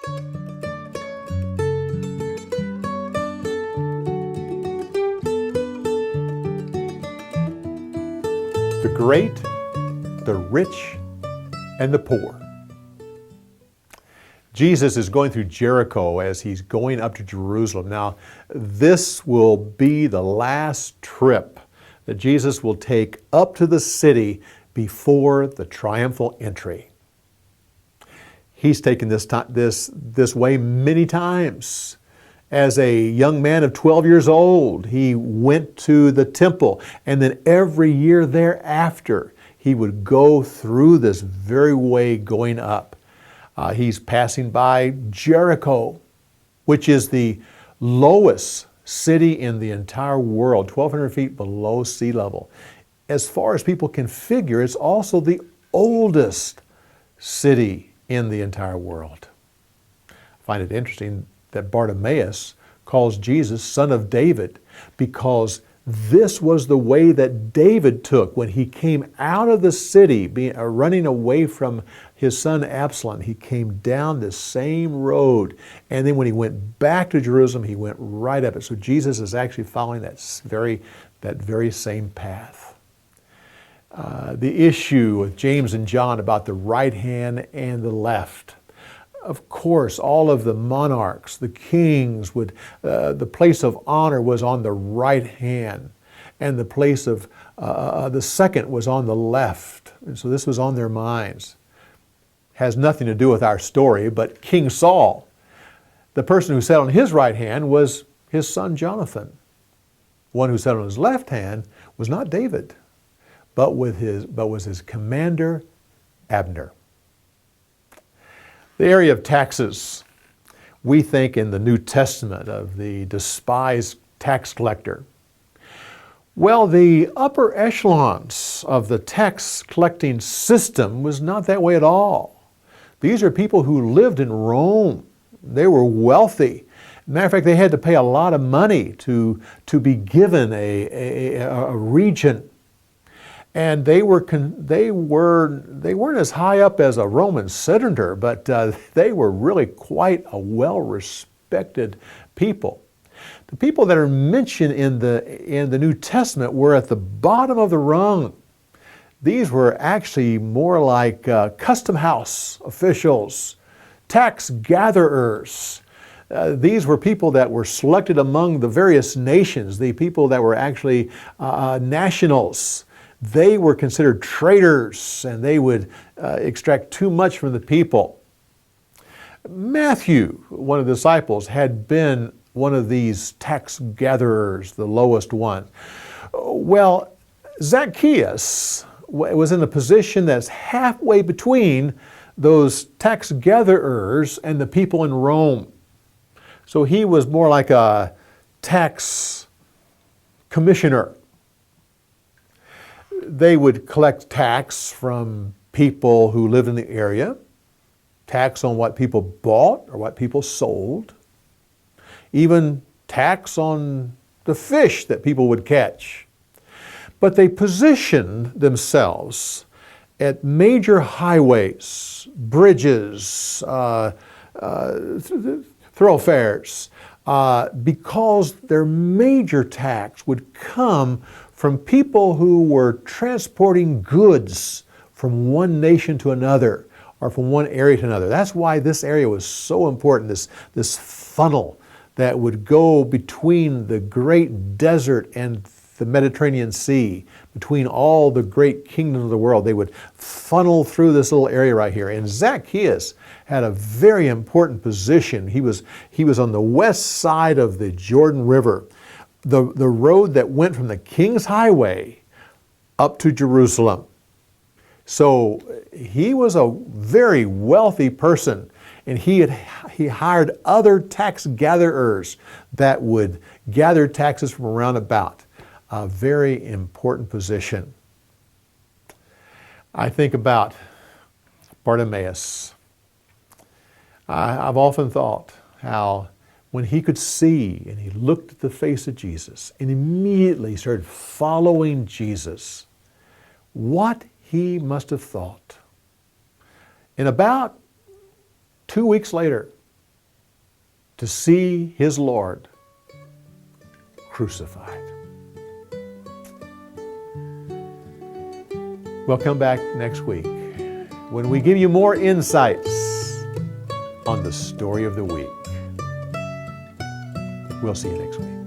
The great, the rich, and the poor. Jesus is going through Jericho as he's going up to Jerusalem. Now, this will be the last trip that Jesus will take up to the city before the triumphal entry. He's taken this way many times. As a young man of 12 years old, he went to the temple, and then every year thereafter, he would go through this very way going up. He's passing by Jericho, which is the lowest city in the entire world, 1,200 feet below sea level. As far as people can figure, it's also the oldest city in the entire world. I find it interesting that Bartimaeus calls Jesus son of David because this was the way that David took when he came out of the city, running away from his son Absalom. He came down the same road, and then when he went back to Jerusalem, he went right up it. So Jesus is actually following that very same path. The issue with James and John about the right hand and the left. Of course, all of the monarchs, the kings, the place of honor was on the right hand, and the place of the second was on the left. And so this was on their minds. Has nothing to do with our story, but King Saul, the person who sat on his right hand was his son Jonathan. One who sat on his left hand was not David, but was his commander Abner. The area of taxes. We think in the New Testament of the despised tax collector. Well, the upper echelons of the tax collecting system was not that way at all. These are people who lived in Rome. They were wealthy. Matter of fact, they had to pay a lot of money to be given a region. And they weren't as high up as a Roman senator, but they were really quite a well-respected people. The people that are mentioned in the New Testament were at the bottom of the rung. These were actually more like custom house officials, tax gatherers. These were people that were selected among the various nations, the people that were actually nationals. They were considered traitors, and they would extract too much from the people. Matthew, one of the disciples, had been one of these tax gatherers, the lowest one. Well, Zacchaeus was in a position that's halfway between those tax gatherers and the people in Rome. So he was more like a tax commissioner. They would collect tax from people who lived in the area, tax on what people bought or what people sold, even tax on the fish that people would catch. But they positioned themselves at major highways, bridges, thoroughfares, because their major tax would come from people who were transporting goods from one nation to another or from one area to another. That's why this area was so important, this funnel that would go between the great desert and the Mediterranean Sea, between all the great kingdoms of the world. They would funnel through this little area right here. And Zacchaeus had a very important position. He was on the west side of the Jordan River, the road that went from the King's Highway up to Jerusalem. So he was a very wealthy person, and he hired other tax gatherers that would gather taxes from around about. A very important position. I think about Bartimaeus. I've often thought how when he could see and he looked at the face of Jesus and immediately started following Jesus, what he must have thought. And about 2 weeks later, to see his Lord crucified. We'll come back next week when we give you more insights on the story of the week. We'll see you next week.